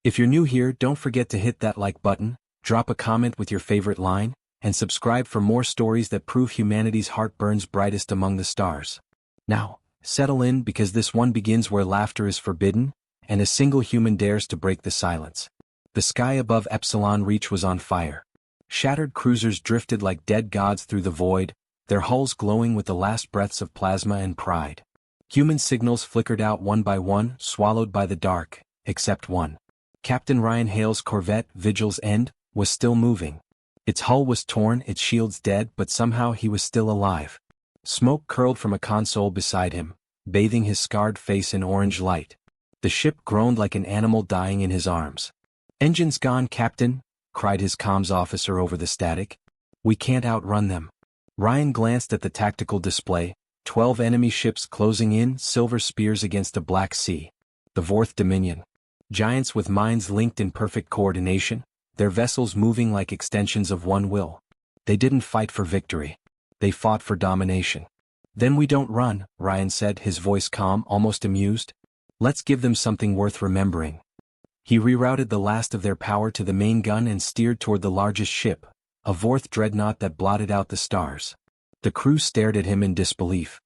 If you're new here, don't forget to hit that like button, drop a comment with your favorite line, and subscribe for more stories that prove humanity's heart burns brightest among the stars. Now, settle in because this one begins where laughter is forbidden, and a single human dares to break the silence. The sky above Epsilon Reach was on fire. Shattered cruisers drifted like dead gods through the void, their hulls glowing with the last breaths of plasma and pride. Human signals flickered out one by one, swallowed by the dark, except one. Captain Ryan Hale's corvette, Vigil's End, was still moving. Its hull was torn, its shields dead, but somehow he was still alive. Smoke curled from a console beside him, bathing his scarred face in orange light. The ship groaned like an animal dying in his arms. "Engines gone, Captain," cried his comms officer over the static. "We can't outrun them." Ryan glanced at the tactical display, 12 enemy ships closing in, silver spears against a black sea. The Fourth Dominion. Giants with minds linked in perfect coordination, their vessels moving like extensions of one will. They didn't fight for victory. They fought for domination. "Then we don't run," Ryan said, his voice calm, almost amused. "Let's give them something worth remembering." He rerouted the last of their power to the main gun and steered toward the largest ship, a Vorth dreadnought that blotted out the stars. The crew stared at him in disbelief.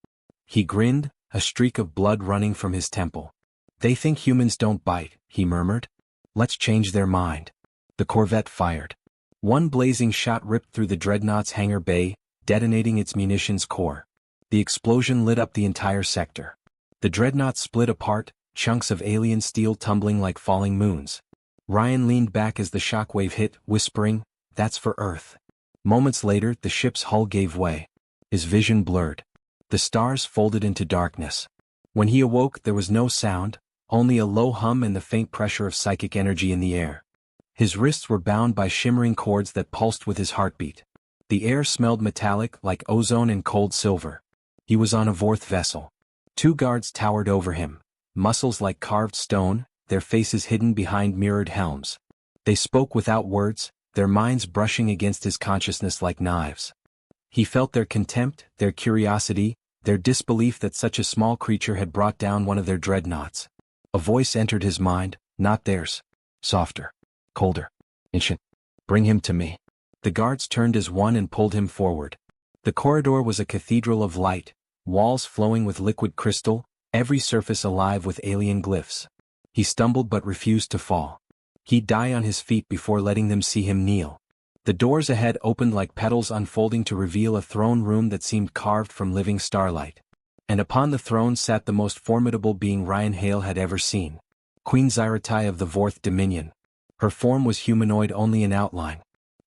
He grinned, a streak of blood running from his temple. "They think humans don't bite," he murmured. "Let's change their mind." The corvette fired. One blazing shot ripped through the dreadnought's hangar bay, detonating its munitions core. The explosion lit up the entire sector. The dreadnought split apart, chunks of alien steel tumbling like falling moons. Ryan leaned back as the shockwave hit, whispering, "That's for Earth." Moments later, the ship's hull gave way. His vision blurred. The stars folded into darkness. When he awoke, there was no sound, only a low hum and the faint pressure of psychic energy in the air. His wrists were bound by shimmering cords that pulsed with his heartbeat. The air smelled metallic, like ozone and cold silver. He was on a Vorth vessel. 2 guards towered over him, muscles like carved stone, their faces hidden behind mirrored helms. They spoke without words, their minds brushing against his consciousness like knives. He felt their contempt, their curiosity, their disbelief that such a small creature had brought down one of their dreadnoughts. A voice entered his mind, not theirs. Softer. Colder. Ancient. "Bring him to me." The guards turned as one and pulled him forward. The corridor was a cathedral of light, walls flowing with liquid crystal, every surface alive with alien glyphs. He stumbled but refused to fall. He'd die on his feet before letting them see him kneel. The doors ahead opened like petals unfolding to reveal a throne room that seemed carved from living starlight. And upon the throne sat the most formidable being Ryan Hale had ever seen. Queen Zyrtai of the Fourth Dominion. Her form was humanoid only in outline.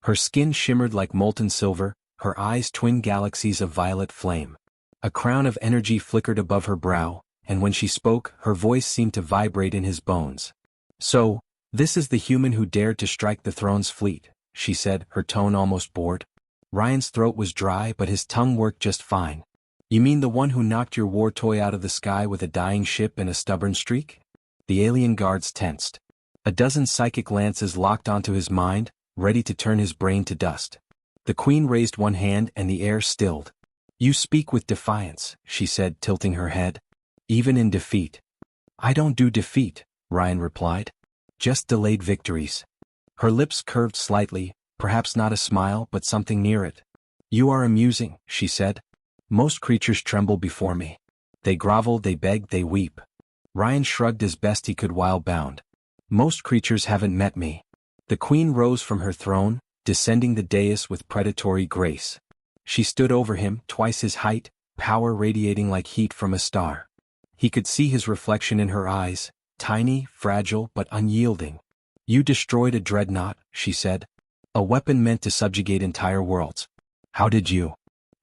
Her skin shimmered like molten silver, her eyes twin galaxies of violet flame. A crown of energy flickered above her brow, and when she spoke, her voice seemed to vibrate in his bones. "So, this is the human who dared to strike the throne's fleet," she said, her tone almost bored. Ryan's throat was dry but his tongue worked just fine. "You mean the one who knocked your war toy out of the sky with a dying ship and a stubborn streak?" The alien guards tensed. A dozen psychic lances locked onto his mind, ready to turn his brain to dust. The queen raised one hand and the air stilled. "You speak with defiance," she said, tilting her head. "Even in defeat." "I don't do defeat," Ryan replied. "Just delayed victories." Her lips curved slightly, perhaps not a smile but something near it. "You are amusing," she said. "Most creatures tremble before me. They grovel, they beg, they weep." Ryan shrugged as best he could while bound. "Most creatures haven't met me." The queen rose from her throne, descending the dais with predatory grace. She stood over him, twice his height, power radiating like heat from a star. He could see his reflection in her eyes, tiny, fragile, but unyielding. "You destroyed a dreadnought," she said. "A weapon meant to subjugate entire worlds. How did you?"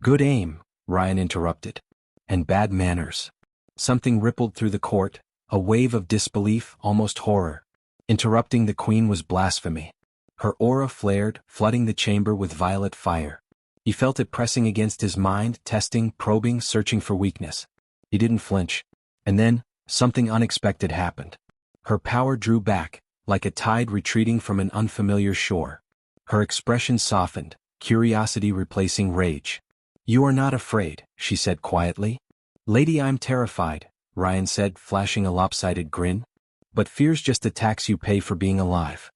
"Good aim," Ryan interrupted. "And bad manners." Something rippled through the court, a wave of disbelief, almost horror. Interrupting the queen was blasphemy. Her aura flared, flooding the chamber with violet fire. He felt it pressing against his mind, testing, probing, searching for weakness. He didn't flinch. And then, something unexpected happened. Her power drew back, like a tide retreating from an unfamiliar shore. Her expression softened, curiosity replacing rage. "You are not afraid," she said quietly. "Lady, I'm terrified," Ryan said, flashing a lopsided grin. But fear's just a tax you pay for being alive.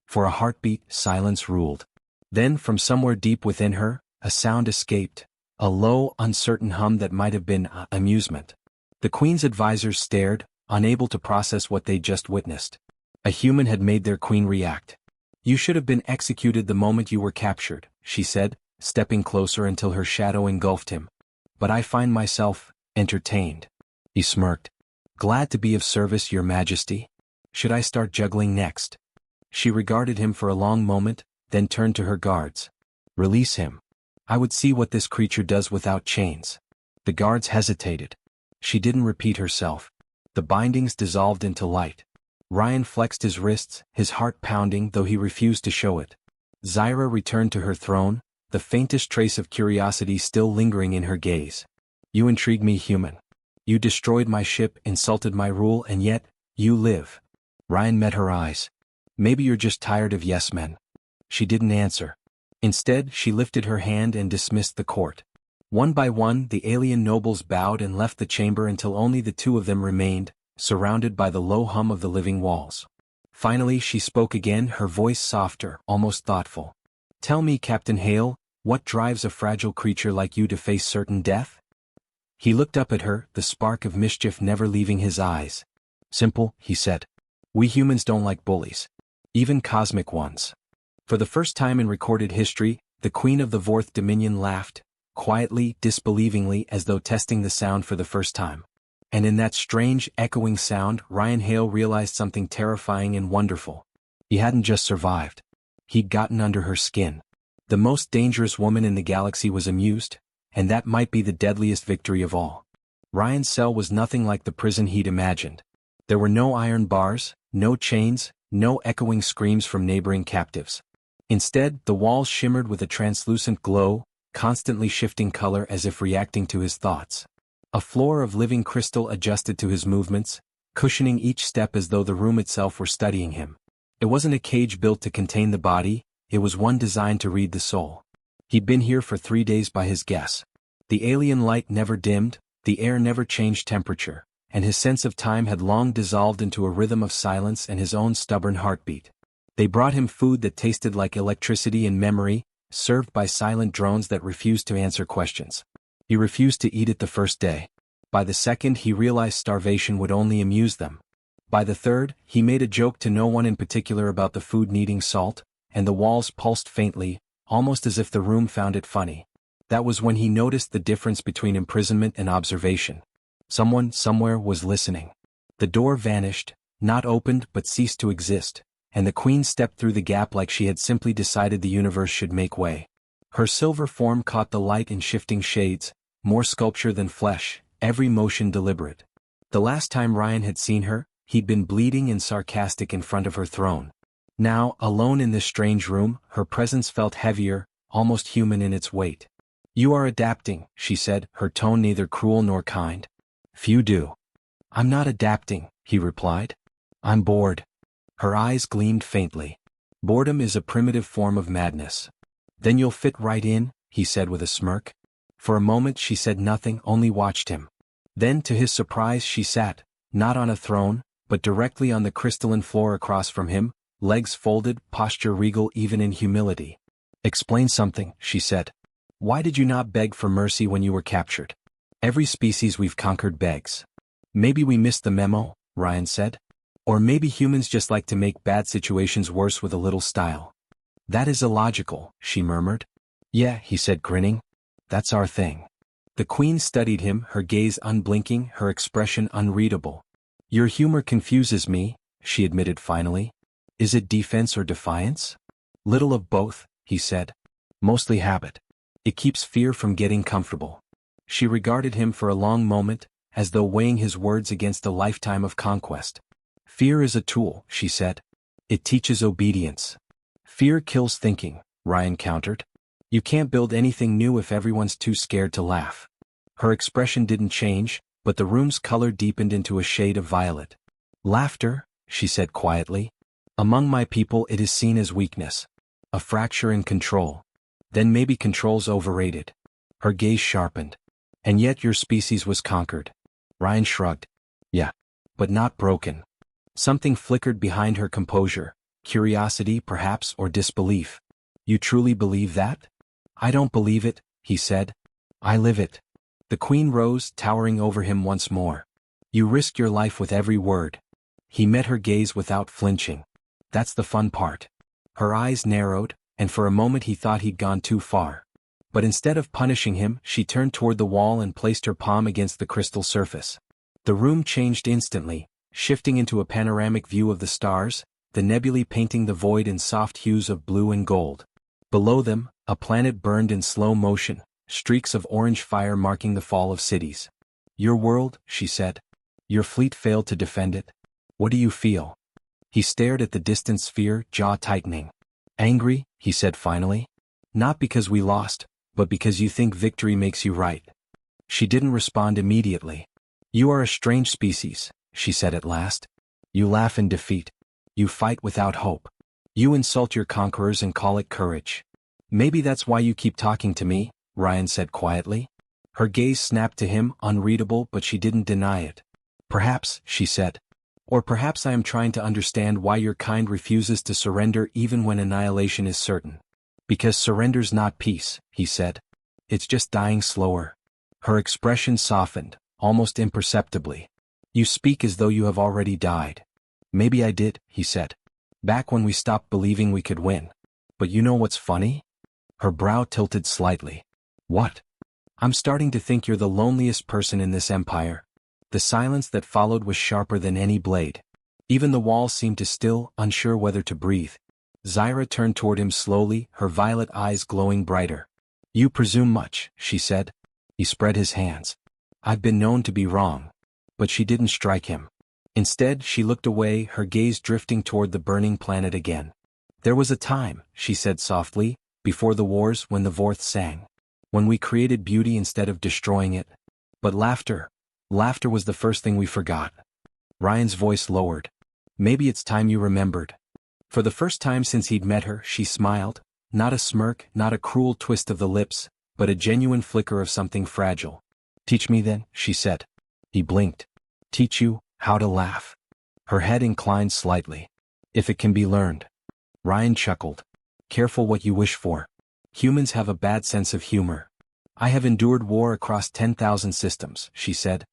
For a heartbeat, silence ruled. Then from somewhere deep within her, a sound escaped, a low, uncertain hum that might have been amusement. The queen's advisors stared, unable to process what they'd just witnessed. A human had made their queen react. "You should have been executed the moment you were captured," she said, stepping closer until her shadow engulfed him. "But I find myself entertained." He smirked. "Glad to be of service, Your Majesty. Should I start juggling next?" She regarded him for a long moment, then turned to her guards. "Release him. I would see what this creature does without chains." The guards hesitated. She didn't repeat herself. The bindings dissolved into light. Ryan flexed his wrists, his heart pounding though he refused to show it. Zyra returned to her throne, the faintest trace of curiosity still lingering in her gaze. "You intrigue me, human. You destroyed my ship, insulted my rule, and yet, you live." Ryan met her eyes. "Maybe you're just tired of yes men." She didn't answer. Instead, she lifted her hand and dismissed the court. One by one, the alien nobles bowed and left the chamber until only the two of them remained, surrounded by the low hum of the living walls. Finally she spoke again, her voice softer, almost thoughtful. "Tell me, Captain Hale, what drives a fragile creature like you to face certain death?" He looked up at her, the spark of mischief never leaving his eyes. "Simple," he said. "We humans don't like bullies. Even cosmic ones." For the first time in recorded history, the Queen of the Vorth Dominion laughed, quietly, disbelievingly, as though testing the sound for the first time. And in that strange, echoing sound, Ryan Hale realized something terrifying and wonderful. He hadn't just survived. He'd gotten under her skin. The most dangerous woman in the galaxy was amused, and that might be the deadliest victory of all. Ryan's cell was nothing like the prison he'd imagined. There were no iron bars, no chains, no echoing screams from neighboring captives. Instead, the walls shimmered with a translucent glow, constantly shifting color as if reacting to his thoughts. A floor of living crystal adjusted to his movements, cushioning each step as though the room itself were studying him. It wasn't a cage built to contain the body, it was one designed to read the soul. He'd been here for 3 days by his guess. The alien light never dimmed, the air never changed temperature, and his sense of time had long dissolved into a rhythm of silence and his own stubborn heartbeat. They brought him food that tasted like electricity and memory, served by silent drones that refused to answer questions. He refused to eat it the first day. By the second, he realized starvation would only amuse them. By the third, he made a joke to no one in particular about the food needing salt, and the walls pulsed faintly, almost as if the room found it funny. That was when he noticed the difference between imprisonment and observation. Someone, somewhere, was listening. The door vanished, not opened but ceased to exist, and the Queen stepped through the gap like she had simply decided the universe should make way. Her silver form caught the light in shifting shades, more sculpture than flesh, every motion deliberate. The last time Ryan had seen her, he'd been bleeding and sarcastic in front of her throne. Now, alone in this strange room, her presence felt heavier, almost human in its weight. "You are adapting," she said, her tone neither cruel nor kind. "Few do." "I'm not adapting," he replied. "I'm bored." Her eyes gleamed faintly. "Boredom is a primitive form of madness." "Then you'll fit right in," he said with a smirk. For a moment she said nothing, only watched him. Then to his surprise she sat, not on a throne, but directly on the crystalline floor across from him, legs folded, posture regal even in humility. "Explain something," she said. "Why did you not beg for mercy when you were captured? Every species we've conquered begs." "Maybe we missed the memo," Ryan said. "Or maybe humans just like to make bad situations worse with a little style." "That is illogical," she murmured. "Yeah," he said, grinning. "That's our thing." The Queen studied him, her gaze unblinking, her expression unreadable. "Your humor confuses me," she admitted finally. "Is it defense or defiance?" "Little of both," he said. "Mostly habit. It keeps fear from getting comfortable." She regarded him for a long moment, as though weighing his words against a lifetime of conquest. "Fear is a tool," she said. "It teaches obedience." "Fear kills thinking," Ryan countered. "You can't build anything new if everyone's too scared to laugh." Her expression didn't change, but the room's color deepened into a shade of violet. "Laughter," she said quietly. "Among my people it is seen as weakness. A fracture in control. Then maybe control's overrated." Her gaze sharpened. "And yet your species was conquered." Ryan shrugged. "Yeah. But not broken." Something flickered behind her composure, curiosity perhaps or disbelief. You truly believe that? I don't believe it, he said. I live it. The queen rose, towering over him once more. You risk your life with every word. He met her gaze without flinching. That's the fun part. Her eyes narrowed, and for a moment he thought he'd gone too far. But instead of punishing him, she turned toward the wall and placed her palm against the crystal surface. The room changed instantly, shifting into a panoramic view of the stars, the nebulae painting the void in soft hues of blue and gold. Below them, a planet burned in slow motion, streaks of orange fire marking the fall of cities. Your world, she said. Your fleet failed to defend it. What do you feel? He stared at the distant sphere, jaw tightening. Angry, he said finally. Not because we lost, but because you think victory makes you right. She didn't respond immediately. You are a strange species, she said at last. You laugh in defeat. You fight without hope. You insult your conquerors and call it courage. Maybe that's why you keep talking to me, Ryan said quietly. Her gaze snapped to him, unreadable, but she didn't deny it. Perhaps, she said. Or perhaps I am trying to understand why your kind refuses to surrender even when annihilation is certain. Because surrender's not peace, he said. It's just dying slower. Her expression softened, almost imperceptibly. You speak as though you have already died. Maybe I did, he said. Back when we stopped believing we could win. But you know what's funny? Her brow tilted slightly. What? I'm starting to think you're the loneliest person in this empire. The silence that followed was sharper than any blade. Even the walls seemed to still, unsure whether to breathe. Zyra turned toward him slowly, her violet eyes glowing brighter. You presume much, she said. He spread his hands. I've been known to be wrong. But she didn't strike him. Instead, she looked away, her gaze drifting toward the burning planet again. There was a time, she said softly, before the wars when the Vorth sang. When we created beauty instead of destroying it. But laughter was the first thing we forgot. Ryan's voice lowered. Maybe it's time you remembered. For the first time since he'd met her, she smiled, not a smirk, not a cruel twist of the lips, but a genuine flicker of something fragile. Teach me then, she said. He blinked. Teach you how to laugh. Her head inclined slightly. If it can be learned. Ryan chuckled. Careful what you wish for. Humans have a bad sense of humor. I have endured war across 10,000 systems, she said.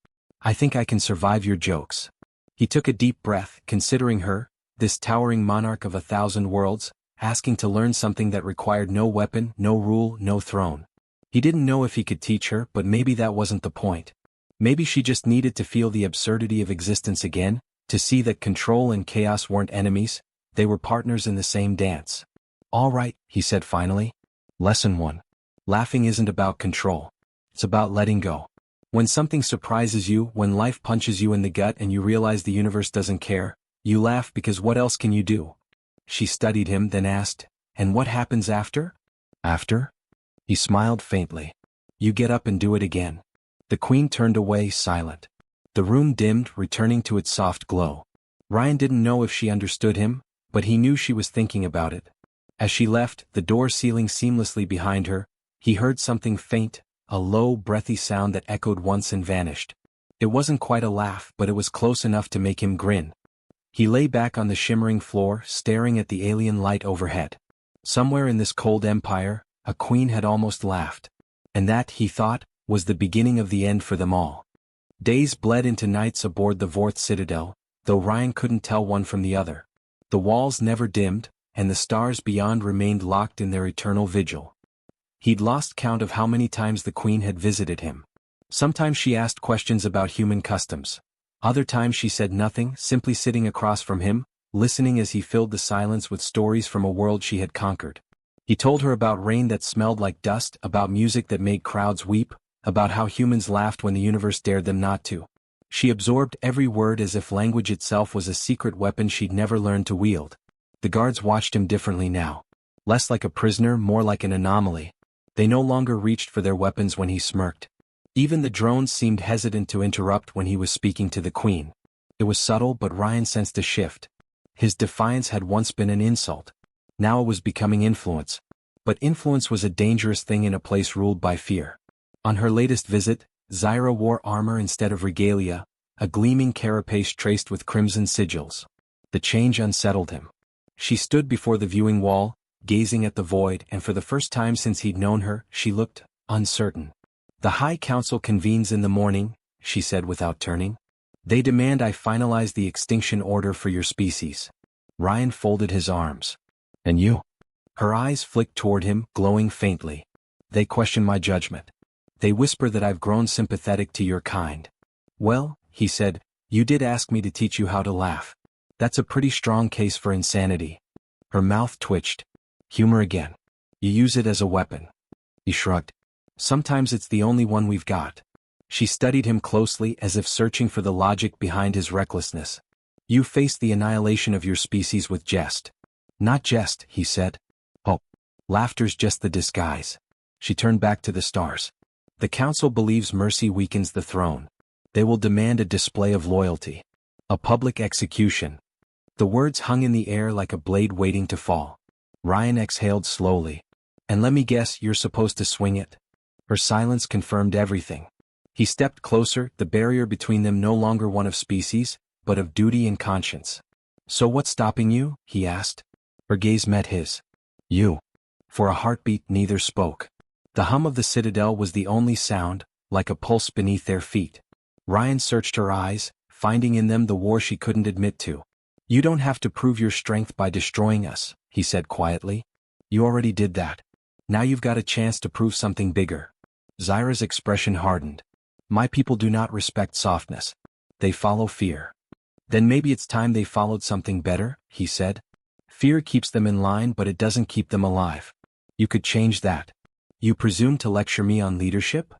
I think I can survive your jokes. He took a deep breath, considering her, this towering monarch of 1,000 worlds, asking to learn something that required no weapon, no rule, no throne. He didn't know if he could teach her, but maybe that wasn't the point. Maybe she just needed to feel the absurdity of existence again, to see that control and chaos weren't enemies, they were partners in the same dance. All right, he said finally. Lesson 1. Laughing isn't about control. It's about letting go. When something surprises you, when life punches you in the gut and you realize the universe doesn't care, you laugh because what else can you do? She studied him, then asked, and what happens after? After? He smiled faintly. You get up and do it again. The queen turned away, silent. The room dimmed, returning to its soft glow. Ryan didn't know if she understood him, but he knew she was thinking about it. As she left, the door sealing seamlessly behind her, he heard something faint, a low, breathy sound that echoed once and vanished. It wasn't quite a laugh, but it was close enough to make him grin. He lay back on the shimmering floor, staring at the alien light overhead. Somewhere in this cold empire, a queen had almost laughed. And that, he thought, was the beginning of the end for them all. Days bled into nights aboard the Vorth Citadel, though Ryan couldn't tell one from the other. The walls never dimmed, and the stars beyond remained locked in their eternal vigil. He'd lost count of how many times the queen had visited him. Sometimes she asked questions about human customs. Other times she said nothing, simply sitting across from him, listening as he filled the silence with stories from a world she had conquered. He told her about rain that smelled like dust, about music that made crowds weep, about how humans laughed when the universe dared them not to. She absorbed every word as if language itself was a secret weapon she'd never learned to wield. The guards watched him differently now. Less like a prisoner, more like an anomaly. They no longer reached for their weapons when he smirked. Even the drones seemed hesitant to interrupt when he was speaking to the queen. It was subtle, but Ryan sensed a shift. His defiance had once been an insult. Now it was becoming influence. But influence was a dangerous thing in a place ruled by fear. On her latest visit, Zyra wore armor instead of regalia, a gleaming carapace traced with crimson sigils. The change unsettled him. She stood before the viewing wall, gazing at the void, and for the first time since he'd known her, she looked uncertain. "The High Council convenes in the morning," she said without turning. "They demand I finalize the extinction order for your species." Ryan folded his arms. "And you?" Her eyes flicked toward him, glowing faintly. "They question my judgment. They whisper that I've grown sympathetic to your kind." "Well," he said, "you did ask me to teach you how to laugh. That's a pretty strong case for insanity." Her mouth twitched. "Humor again. You use it as a weapon." He shrugged. "Sometimes it's the only one we've got." She studied him closely as if searching for the logic behind his recklessness. "You face the annihilation of your species with jest." "Not jest," he said. "Oh, laughter's just the disguise." She turned back to the stars. "The Council believes mercy weakens the throne. They will demand a display of loyalty. A public execution." The words hung in the air like a blade waiting to fall. Ryan exhaled slowly. "And let me guess, you're supposed to swing it?" Her silence confirmed everything. He stepped closer, the barrier between them no longer one of species, but of duty and conscience. "So what's stopping you?" he asked. Her gaze met his. "You." For a heartbeat neither spoke. The hum of the citadel was the only sound, like a pulse beneath their feet. Ryan searched her eyes, finding in them the war she couldn't admit to. "You don't have to prove your strength by destroying us," he said quietly. "You already did that. Now you've got a chance to prove something bigger." Zyra's expression hardened. "My people do not respect softness. They follow fear." "Then maybe it's time they followed something better," he said. "Fear keeps them in line, but it doesn't keep them alive. You could change that." "You presume to lecture me on leadership?"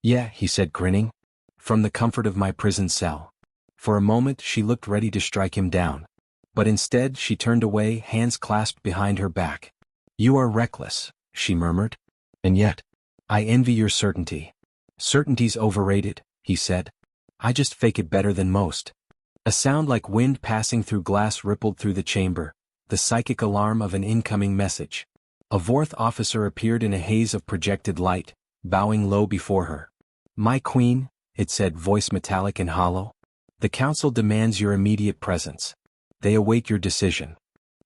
"Yeah," he said grinning. "From the comfort of my prison cell." For a moment she looked ready to strike him down. But instead she turned away, hands clasped behind her back. "You are reckless," she murmured. "And yet, I envy your certainty." "Certainty's overrated," he said. "I just fake it better than most." A sound like wind passing through glass rippled through the chamber, the psychic alarm of an incoming message. A Vorth officer appeared in a haze of projected light, bowing low before her. "My queen," it said, voice metallic and hollow. "The Council demands your immediate presence. They await your decision."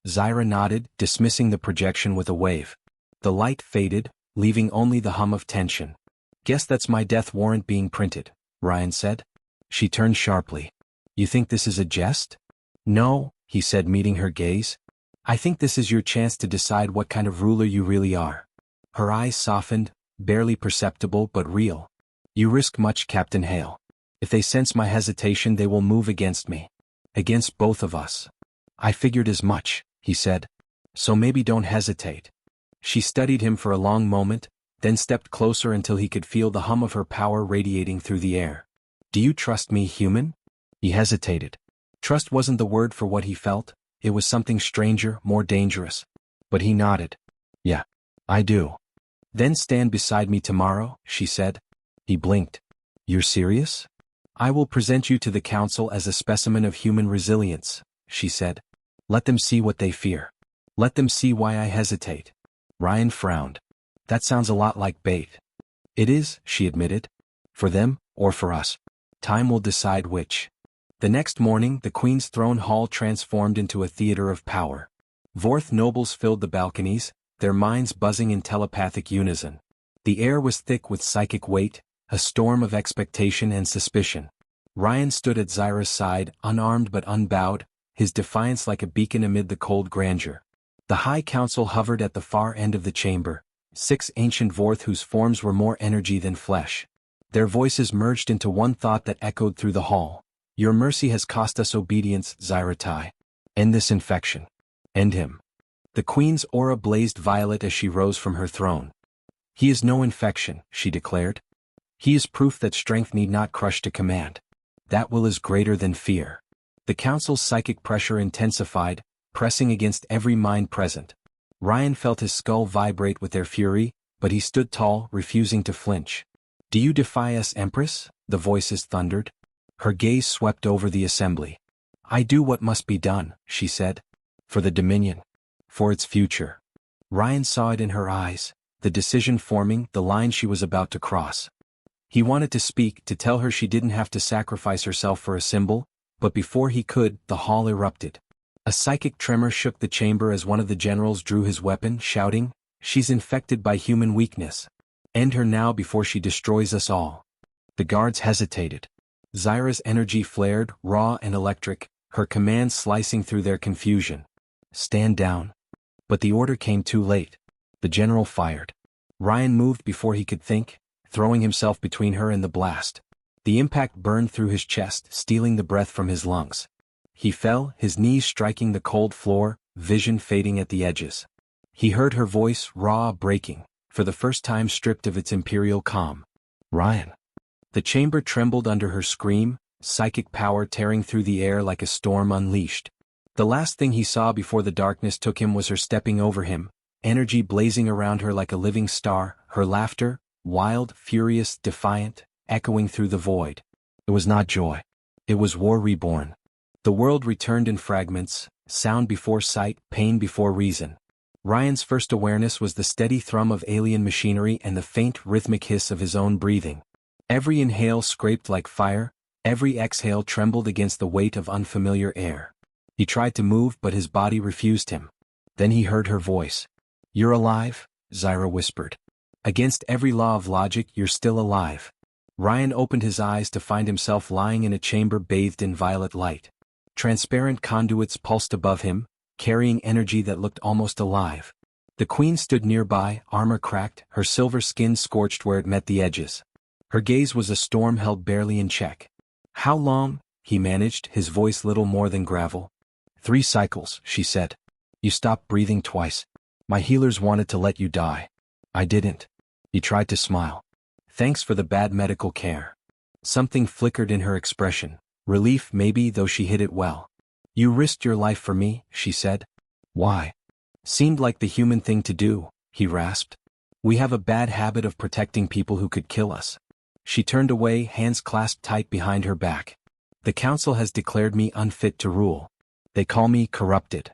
Zyra nodded, dismissing the projection with a wave. The light faded, leaving only the hum of tension. "Guess that's my death warrant being printed," Ryan said. She turned sharply. "You think this is a jest?" "No," he said, meeting her gaze. "I think this is your chance to decide what kind of ruler you really are." Her eyes softened, barely perceptible but real. "You risk much, Captain Hale. If they sense my hesitation, they will move against me. Against both of us." "I figured as much," he said. "So maybe don't hesitate." She studied him for a long moment, then stepped closer until he could feel the hum of her power radiating through the air. "Do you trust me, human?" He hesitated. Trust wasn't the word for what he felt, it was something stranger, more dangerous. But he nodded. "Yeah, I do." "Then stand beside me tomorrow," she said. He blinked. "You're serious?" "I will present you to the Council as a specimen of human resilience," she said. "Let them see what they fear. Let them see why I hesitate." Ryan frowned. "That sounds a lot like bait." "It is," she admitted. "For them, or for us. Time will decide which." The next morning, the Queen's throne hall transformed into a theater of power. Vorth nobles filled the balconies, their minds buzzing in telepathic unison. The air was thick with psychic weight, a storm of expectation and suspicion. Ryan stood at Zyra's side, unarmed but unbowed, his defiance like a beacon amid the cold grandeur. The High Council hovered at the far end of the chamber, 6 ancient Vorth whose forms were more energy than flesh. Their voices merged into one thought that echoed through the hall. "Your mercy has cost us obedience, Zyratai. End this infection. End him." The Queen's aura blazed violet as she rose from her throne. "He is no infection," she declared. "He is proof that strength need not crush to command. That will is greater than fear." The Council's psychic pressure intensified, pressing against every mind present. Ryan felt his skull vibrate with their fury, but he stood tall, refusing to flinch. "Do you defy us, Empress?" the voices thundered. Her gaze swept over the assembly. "I do what must be done," she said. "For the Dominion. For its future." Ryan saw it in her eyes, the decision forming, the line she was about to cross. He wanted to speak, to tell her she didn't have to sacrifice herself for a symbol, but before he could, the hall erupted. A psychic tremor shook the chamber as one of the generals drew his weapon, shouting, "She's infected by human weakness. End her now before she destroys us all." The guards hesitated. Zyra's energy flared, raw and electric, her commands slicing through their confusion. "Stand down." But the order came too late. The general fired. Ryan moved before he could think, throwing himself between her and the blast. The impact burned through his chest, stealing the breath from his lungs. He fell, his knees striking the cold floor, vision fading at the edges. He heard her voice, raw, breaking, for the first time stripped of its imperial calm. "Ryan." The chamber trembled under her scream, psychic power tearing through the air like a storm unleashed. The last thing he saw before the darkness took him was her stepping over him, energy blazing around her like a living star, her laughter, wild, furious, defiant, echoing through the void. It was not joy. It was war reborn. The world returned in fragments, sound before sight, pain before reason. Ryan's first awareness was the steady thrum of alien machinery and the faint, rhythmic hiss of his own breathing. Every inhale scraped like fire, every exhale trembled against the weight of unfamiliar air. He tried to move but his body refused him. Then he heard her voice. "You're alive?" Zyra whispered. "Against every law of logic, you're still alive." Ryan opened his eyes to find himself lying in a chamber bathed in violet light. Transparent conduits pulsed above him, carrying energy that looked almost alive. The queen stood nearby, armor cracked, her silver skin scorched where it met the edges. Her gaze was a storm held barely in check. "How long?" he managed, his voice little more than gravel. 3 cycles, she said. "You stopped breathing twice. My healers wanted to let you die. I didn't." He tried to smile. "Thanks for the bad medical care." Something flickered in her expression. Relief maybe, though she hid it well. "You risked your life for me," she said. "Why?" "Seemed like the human thing to do," he rasped. "We have a bad habit of protecting people who could kill us." She turned away, hands clasped tight behind her back. "The council has declared me unfit to rule. They call me corrupted.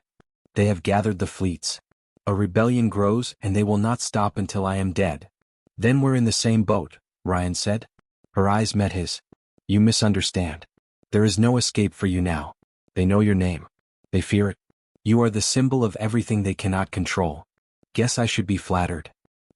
They have gathered the fleets. A rebellion grows and they will not stop until I am dead." "Then we're in the same boat," Ryan said. Her eyes met his. "You misunderstand. There is no escape for you now. They know your name. They fear it. You are the symbol of everything they cannot control. Guess I should be flattered.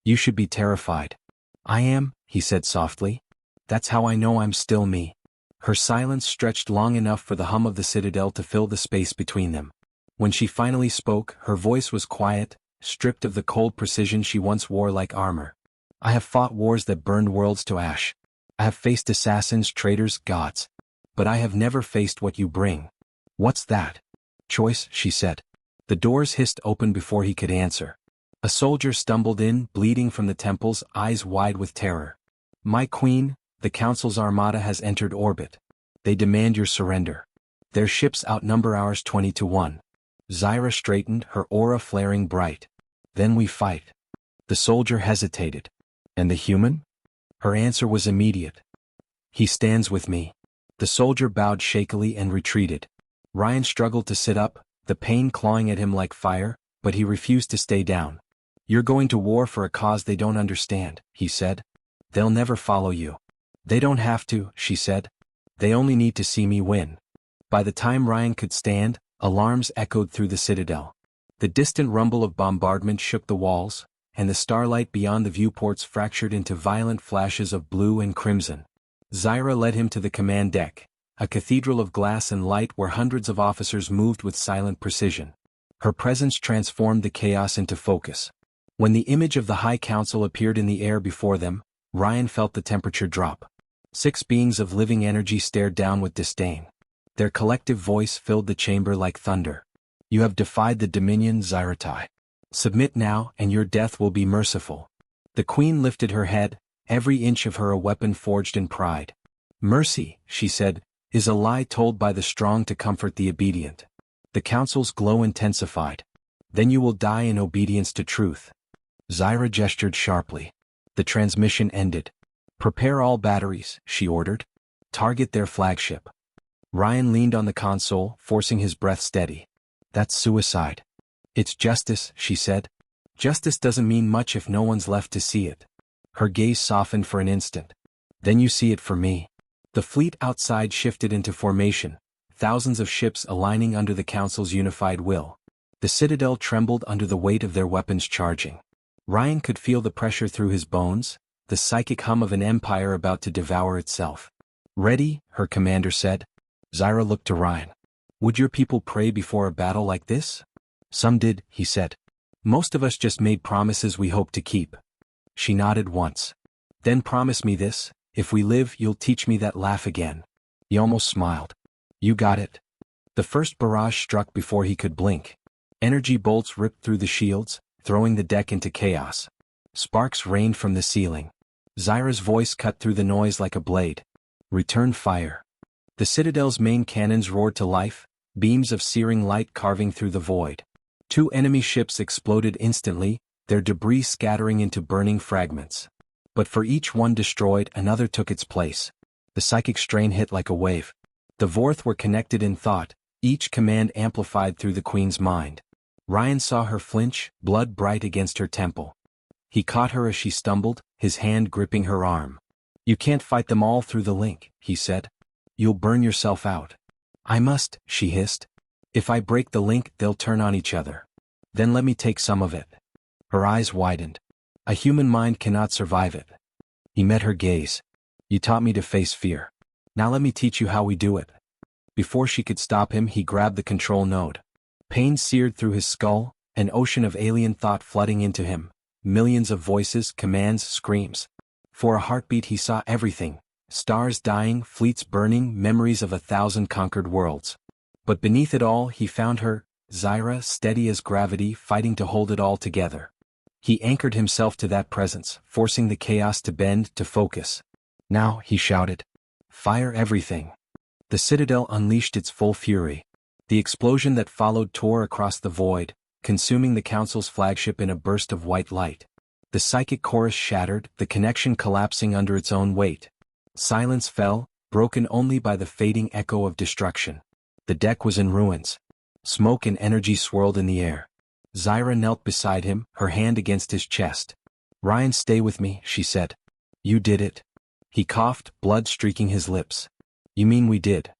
You should be terrified." "I am," he said softly. "That's how I know I'm still me." Her silence stretched long enough for the hum of the citadel to fill the space between them. When she finally spoke, her voice was quiet, stripped of the cold precision she once wore like armor. "I have fought wars that burned worlds to ash. I have faced assassins, traitors, gods. But I have never faced what you bring." "What's that?" "Choice," she said. The doors hissed open before he could answer. A soldier stumbled in, bleeding from the temples, eyes wide with terror. "My queen, the council's armada has entered orbit. They demand your surrender. Their ships outnumber ours 20-1. Zyra straightened, her aura flaring bright. "Then we fight." The soldier hesitated. "And the human?" Her answer was immediate. "He stands with me." The soldier bowed shakily and retreated. Ryan struggled to sit up, the pain clawing at him like fire, but he refused to stay down. "You're going to war for a cause they don't understand," he said. "They'll never follow you." "They don't have to," she said. "They only need to see me win." By the time Ryan could stand, alarms echoed through the citadel. The distant rumble of bombardment shook the walls, and the starlight beyond the viewports fractured into violent flashes of blue and crimson. Zyra led him to the command deck, a cathedral of glass and light where hundreds of officers moved with silent precision. Her presence transformed the chaos into focus. When the image of the High Council appeared in the air before them, Ryan felt the temperature drop. 6 beings of living energy stared down with disdain. Their collective voice filled the chamber like thunder. "You have defied the dominion, Zyratai. Submit now, and your death will be merciful." The queen lifted her head, every inch of her a weapon forged in pride. "Mercy," she said, "is a lie told by the strong to comfort the obedient." The council's glow intensified. "Then you will die in obedience to truth." Zyra gestured sharply. The transmission ended. "Prepare all batteries," she ordered. "Target their flagship." Ryan leaned on the console, forcing his breath steady. "That's suicide." "It's justice," she said. "Justice doesn't mean much if no one's left to see it." Her gaze softened for an instant. "Then you see it for me." The fleet outside shifted into formation, thousands of ships aligning under the Council's unified will. The citadel trembled under the weight of their weapons charging. Ryan could feel the pressure through his bones, the psychic hum of an empire about to devour itself. "Ready," her commander said. Zyra looked to Ryan. "Would your people pray before a battle like this?" "Some did," he said. "Most of us just made promises we hoped to keep." She nodded once. "Then promise me this, if we live you'll teach me that laugh again." He almost smiled. "You got it." The first barrage struck before he could blink. Energy bolts ripped through the shields, throwing the deck into chaos. Sparks rained from the ceiling. Zyra's voice cut through the noise like a blade. "Return fire." The citadel's main cannons roared to life, beams of searing light carving through the void. 2 enemy ships exploded instantly, their debris scattering into burning fragments. But for each one destroyed, another took its place. The psychic strain hit like a wave. The Vorth were connected in thought, each command amplified through the Queen's mind. Ryan saw her flinch, blood bright against her temple. He caught her as she stumbled, his hand gripping her arm. "You can't fight them all through the link," he said. "You'll burn yourself out." "I must," she hissed. "If I break the link, they'll turn on each other. Then let me take some of it." Her eyes widened. "A human mind cannot survive it." He met her gaze. "You taught me to face fear. Now let me teach you how we do it." Before she could stop him, he grabbed the control node. Pain seared through his skull, an ocean of alien thought flooding into him. Millions of voices, commands, screams. For a heartbeat he saw everything. Stars dying, fleets burning, memories of 1,000 conquered worlds. But beneath it all he found her, Zyra, steady as gravity, fighting to hold it all together. He anchored himself to that presence, forcing the chaos to bend, to focus. "Now," he shouted. "Fire everything." The citadel unleashed its full fury. The explosion that followed tore across the void, consuming the Council's flagship in a burst of white light. The psychic chorus shattered, the connection collapsing under its own weight. Silence fell, broken only by the fading echo of destruction. The deck was in ruins. Smoke and energy swirled in the air. Zyra knelt beside him, her hand against his chest. "Ryan, stay with me," she said. "You did it." He coughed, blood streaking his lips. "You mean we did?"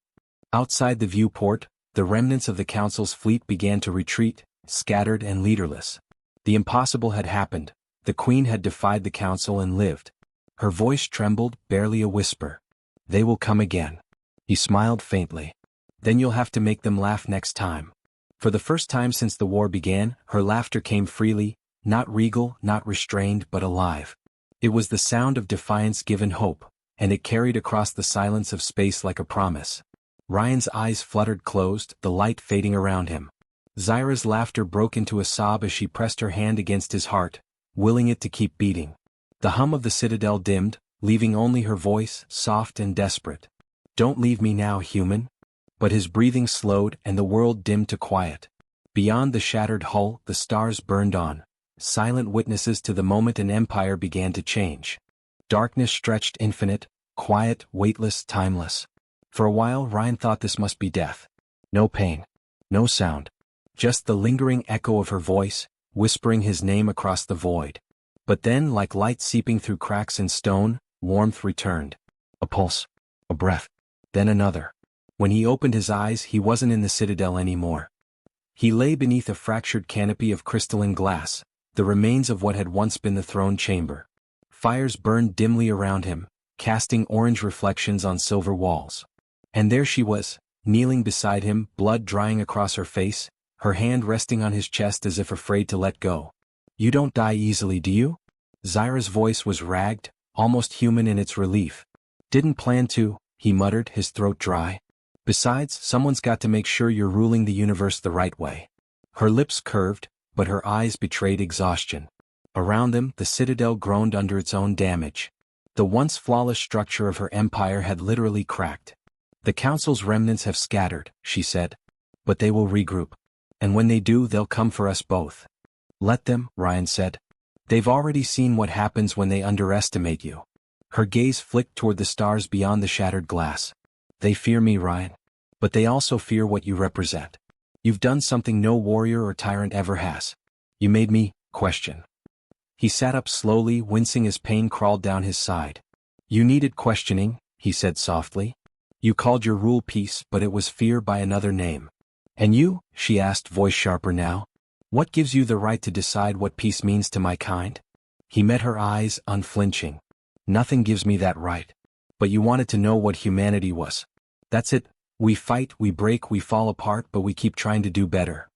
Outside the viewport, the remnants of the Council's fleet began to retreat, scattered and leaderless. The impossible had happened. The Queen had defied the Council and lived. Her voice trembled, barely a whisper. "They will come again." He smiled faintly. "Then you'll have to make them laugh next time." For the first time since the war began, her laughter came freely, not regal, not restrained, but alive. It was the sound of defiance given hope, and it carried across the silence of space like a promise. Ryan's eyes fluttered closed, the light fading around him. Zyra's laughter broke into a sob as she pressed her hand against his heart, willing it to keep beating. The hum of the citadel dimmed, leaving only her voice, soft and desperate. "Don't leave me now, human." But his breathing slowed and the world dimmed to quiet. Beyond the shattered hull, the stars burned on, silent witnesses to the moment an empire began to change. Darkness stretched infinite, quiet, weightless, timeless. For a while Ryan thought this must be death. No pain. No sound. Just the lingering echo of her voice, whispering his name across the void. But then, like light seeping through cracks in stone, warmth returned. A pulse. A breath. Then another. When he opened his eyes, he wasn't in the citadel anymore. He lay beneath a fractured canopy of crystalline glass, the remains of what had once been the throne chamber. Fires burned dimly around him, casting orange reflections on silver walls. And there she was, kneeling beside him, blood drying across her face, her hand resting on his chest as if afraid to let go. "You don't die easily, do you?" Zyra's voice was ragged, almost human in its relief. "Didn't plan to," he muttered, his throat dry. "Besides, someone's got to make sure you're ruling the universe the right way." Her lips curved, but her eyes betrayed exhaustion. Around them, the citadel groaned under its own damage. The once flawless structure of her empire had literally cracked. "The Council's remnants have scattered," she said. "But they will regroup. And when they do, they'll come for us both." "Let them," Ryan said. "They've already seen what happens when they underestimate you." Her gaze flicked toward the stars beyond the shattered glass. "They fear me, Ryan. But they also fear what you represent. You've done something no warrior or tyrant ever has. You made me question." He sat up slowly, wincing as pain crawled down his side. "You needed questioning," he said softly. You called your rule peace, but it was fear by another name. And you? She asked, voice sharper now. What gives you the right to decide what peace means to my kind? He met her eyes, unflinching. Nothing gives me that right. But you wanted to know what humanity was. That's it. We fight, we break, we fall apart, but we keep trying to do better.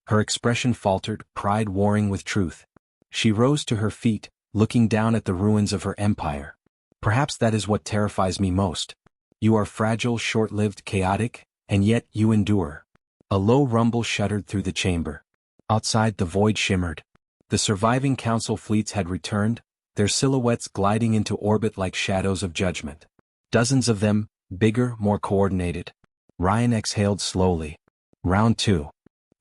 Her expression faltered, pride warring with truth. She rose to her feet, looking down at the ruins of her empire. Perhaps that is what terrifies me most. You are fragile, short-lived, chaotic, and yet you endure. A low rumble shuddered through the chamber. Outside, the void shimmered. The surviving council fleets had returned, their silhouettes gliding into orbit like shadows of judgment. Dozens of them, bigger, more coordinated. Ryan exhaled slowly. Round 2.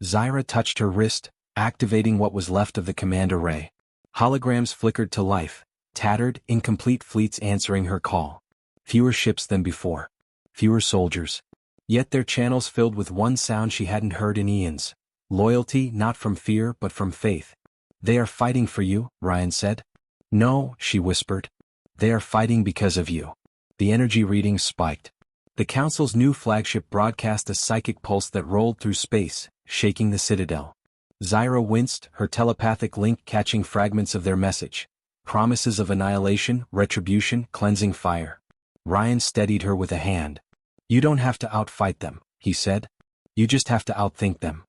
Zyra touched her wrist, activating what was left of the command array. Holograms flickered to life, tattered, incomplete fleets answering her call. Fewer ships than before. Fewer soldiers. Yet their channels filled with one sound she hadn't heard in eons. Loyalty, not from fear but from faith. They are fighting for you, Ryan said. No, she whispered. They are fighting because of you. The energy readings spiked. The Council's new flagship broadcast a psychic pulse that rolled through space, shaking the Citadel. Zyra winced, her telepathic link catching fragments of their message. Promises of annihilation, retribution, cleansing fire. Ryan steadied her with a hand. You don't have to outfight them, he said. You just have to outthink them.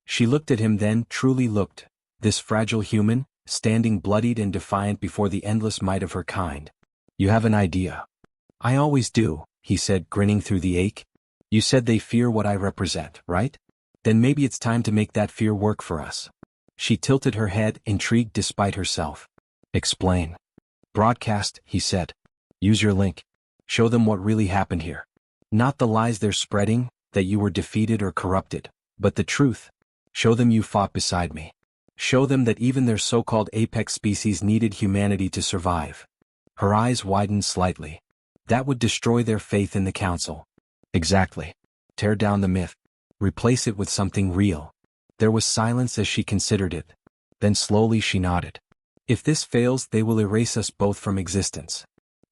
She looked at him then, truly looked, this fragile human, standing bloodied and defiant before the endless might of her kind. You have an idea. I always do, he said, grinning through the ache. You said they fear what I represent, right? Then maybe it's time to make that fear work for us. She tilted her head, intrigued despite herself. Explain. Broadcast, he said. Use your link. Show them what really happened here. Not the lies they're spreading, that you were defeated or corrupted, but the truth. Show them you fought beside me. Show them that even their so-called apex species needed humanity to survive. Her eyes widened slightly. That would destroy their faith in the Council. Exactly. Tear down the myth. Replace it with something real. There was silence as she considered it. Then slowly she nodded. If this fails, they will erase us both from existence.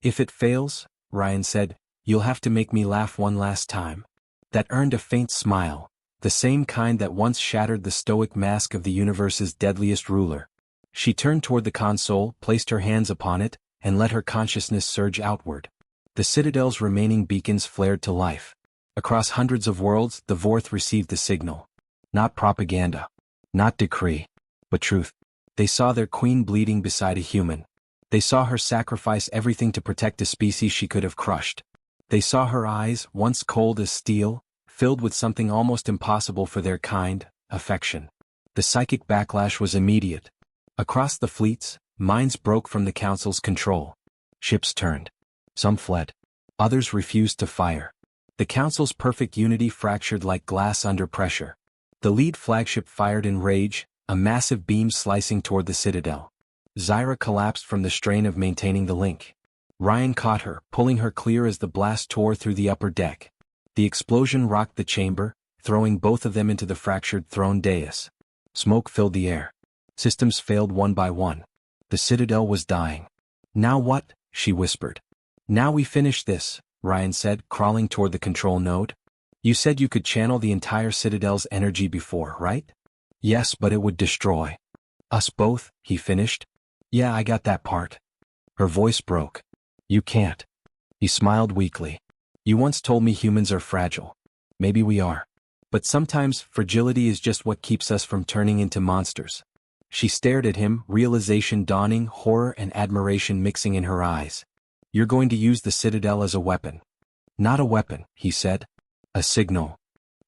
If it fails, Ryan said, you'll have to make me laugh one last time. That earned a faint smile, the same kind that once shattered the stoic mask of the universe's deadliest ruler. She turned toward the console, placed her hands upon it, and let her consciousness surge outward. The Citadel's remaining beacons flared to life. Across hundreds of worlds, the Vorth received the signal. Not propaganda. Not decree. But truth. They saw their queen bleeding beside a human. They saw her sacrifice everything to protect a species she could have crushed. They saw her eyes, once cold as steel, filled with something almost impossible for their kind, affection. The psychic backlash was immediate. Across the fleets, minds broke from the Council's control. Ships turned. Some fled. Others refused to fire. The Council's perfect unity fractured like glass under pressure. The lead flagship fired in rage, a massive beam slicing toward the Citadel. Zyra collapsed from the strain of maintaining the link. Ryan caught her, pulling her clear as the blast tore through the upper deck. The explosion rocked the chamber, throwing both of them into the fractured throne dais. Smoke filled the air. Systems failed one by one. The Citadel was dying. Now what? She whispered. Now we finish this, Ryan said, crawling toward the control node. You said you could channel the entire Citadel's energy before, right? Yes, but it would destroy us both, he finished. Yeah, I got that part. Her voice broke. You can't. He smiled weakly. You once told me humans are fragile. Maybe we are. But sometimes fragility is just what keeps us from turning into monsters. She stared at him, realization dawning, horror and admiration mixing in her eyes. You're going to use the Citadel as a weapon. Not a weapon, he said. A signal.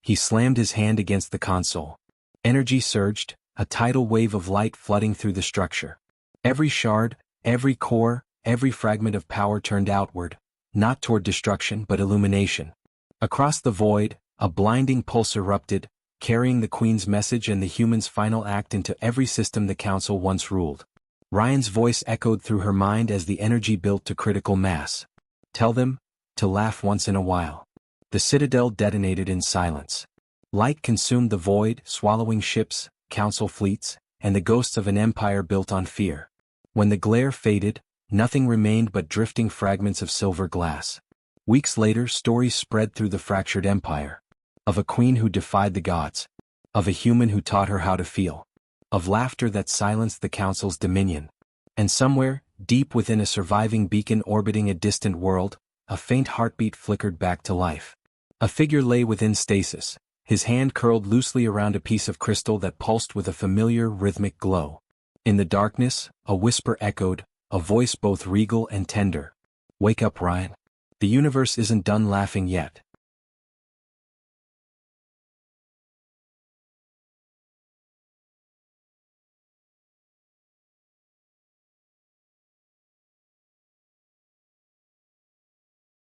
He slammed his hand against the console. Energy surged, a tidal wave of light flooding through the structure. Every shard, every core, every fragment of power turned outward, not toward destruction but illumination. Across the void, a blinding pulse erupted, carrying the Queen's message and the human's final act into every system the Council once ruled. Ryan's voice echoed through her mind as the energy built to critical mass. Tell them to laugh once in a while. The Citadel detonated in silence. Light consumed the void, swallowing ships, Council fleets, and the ghosts of an empire built on fear. When the glare faded, nothing remained but drifting fragments of silver glass. Weeks later, stories spread through the fractured empire. Of a queen who defied the gods. Of a human who taught her how to feel. Of laughter that silenced the council's dominion. And somewhere, deep within a surviving beacon orbiting a distant world, a faint heartbeat flickered back to life. A figure lay within stasis, his hand curled loosely around a piece of crystal that pulsed with a familiar rhythmic glow. In the darkness, a whisper echoed, a voice both regal and tender. "Wake up, Ryan. The universe isn't done laughing yet."